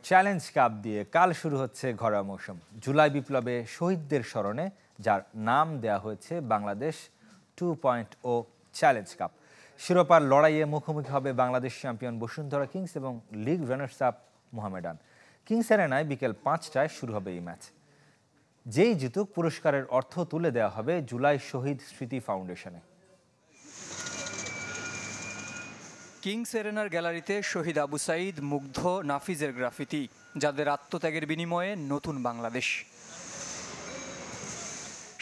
Challenge cup দিয়ে কাল শুরু হচ্ছে ঘরোয়া মৌসুম। জুলাই বিপ্লবে শহীদদের স্মরণে যার নাম দেয়া হয়েছে বাংলাদেশ 2.0 চ্যালেঞ্জ কাপ। শিরোপার লড়াইয়ে মুখোমুখি হবে বাংলাদেশ চ্যাম্পিয়ন বসুন্ধরা কিংস এবং league runners up Mohammedan. Kings অ্যারেনায় বিকেল 5টায় শুরু হবে এই ম্যাচ। যেই জিতুক পুরস্কারের অর্থ তুলে দেওয়া হবে জুলাই শহীদ স্মৃতি ফাউন্ডেশনে। কিংস এরেনার গ্যালারিতে শহীদ আবু সাঈদ, মুগ্ধ, নাফিজের গ্রাফিতি, যাদের আত্মত্যাগের বিনিময়ে নতুন বাংলাদেশ।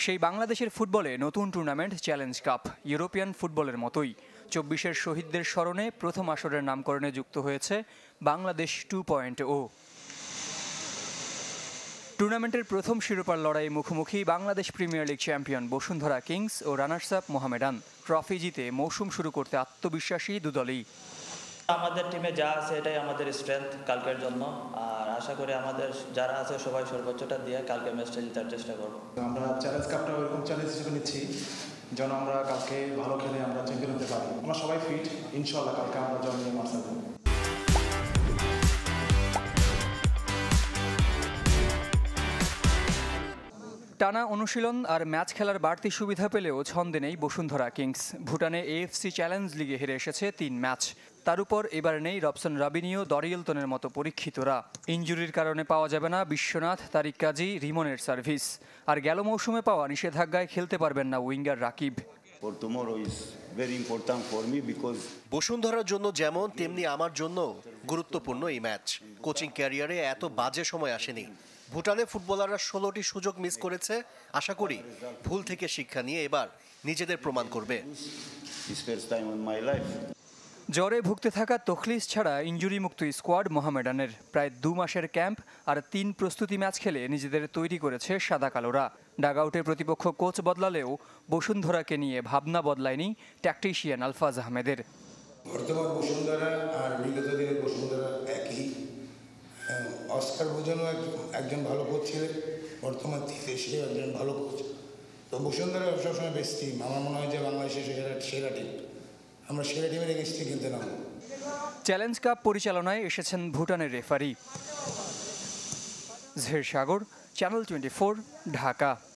সেই বাংলাদেশের ফুটবলে নতুন টুর্নামেন্ট চ্যালেঞ্জ কাপ। ইউরোপিয়ান ফুটবলের মতোই 24-এর শহীদদের স্মরণে প্রথম আসরের নামকরণে যুক্ত হয়েছে বাংলাদেশ 2.0। টুর্নামেন্টের প্রথম শিরোপার লড়াইয়ে মুখোমুখি Bangladesh premier league champion Bashundhara Kings ও রানার্স আপ মোহামেডান। ট্রফি জিতে মৌসুম শুরু করতে আত্মবিশ্বাসী দুদলই। আমাদের টিমে যা আছে এটাই আমাদের স্ট্রেংথ কালকের জন্য, আর আশা করি আমাদের যারা আছে সবাই সর্বোচ্চটা দিয়ে কালকে ম্যাচটা জেতার চেষ্টা করব। আমরা চ্যালেঞ্জ কাপটা ওইরকম চ্যালেঞ্জ হিসেবে নিচ্ছি যেন আমরা কালকে ভালো খেলে আমরা চ্যাম্পিয়ন হতে পারি। আমরা সবাই ফিট, ইনশাআল্লাহ কালকে আমরা জয় নিয়ে মাঠ ছাড়ব। টানা অনুশীলন আর ম্যাচ খেলার বাড়তি সুবিধা পেলেও ছন্দে নেই বসুন্ধরা কিংস। ভুটানে এএফসি চ্যালেঞ্জ লিগে হেরে এসেছে 3 ম্যাচ। তার উপর এবার নেই রবসন রাবিনিও, দরিয়েলতনের মতো পরীক্ষিতরা। ইনজুরির কারণে পাওয়া যাবে না বিশ্বনাথ, তারিক কাজী, রিমনের সার্ভিস। আর গেল মৌসুমে পাওয়া নিষেধাজ্ঞায় খেলতে পারবেন না উইঙ্গার রাকিব। বসুন্ধরার জন্য যেমন তেমনি আমার জন্য গুরুত্বপূর্ণ এই ম্যাচ। কোচিং ক্যারিয়ারে এত বাজে সময় আসেনি। ভুটানে ফুটবলাররা 16টি সুযোগ মিস করেছে। আশা করি ভুল থেকে শিক্ষা নিয়ে এবার নিজেদের প্রমাণ করবে। জ্বরে ভুগতে থাকা তখলিস ছাড়া ইনজুরি মুক্ত স্কোয়াড মোহামেডানের। প্রায় 2 মাসের ক্যাম্প আর 3 প্রস্তুতি ম্যাচ খেলে নিজেদের তৈরি করেছে সাদা কালোরা। ডাগআউটে প্রতিপক্ষ কোচ বদলালেও বসুন্ধরাকে নিয়ে ভাবনা বদলায়নি ট্যাকটিশিয়ান আলফাজ আহমেদের। বর্তমান বসুন্ধরা আর বিগত দিনের বসুন্ধরা একই। অস্কার বোঝানো একজন ভালো কোচ ছিলেন, বর্তমান সে একজন ভালো কোচ। তো বসুন্ধরা সবসময় বেস্ট টিম। আমার মনে হয় যে বাংলাদেশের সেরা টিম। আমরা সেরা টিমের এগেইনস্টে খেলতে নামব। চ্যালেঞ্জ কাপ পরিচালনায় এসেছেন ভুটানের রেফারি। জহের সাগর, চ্যানেল 24, ঢাকা।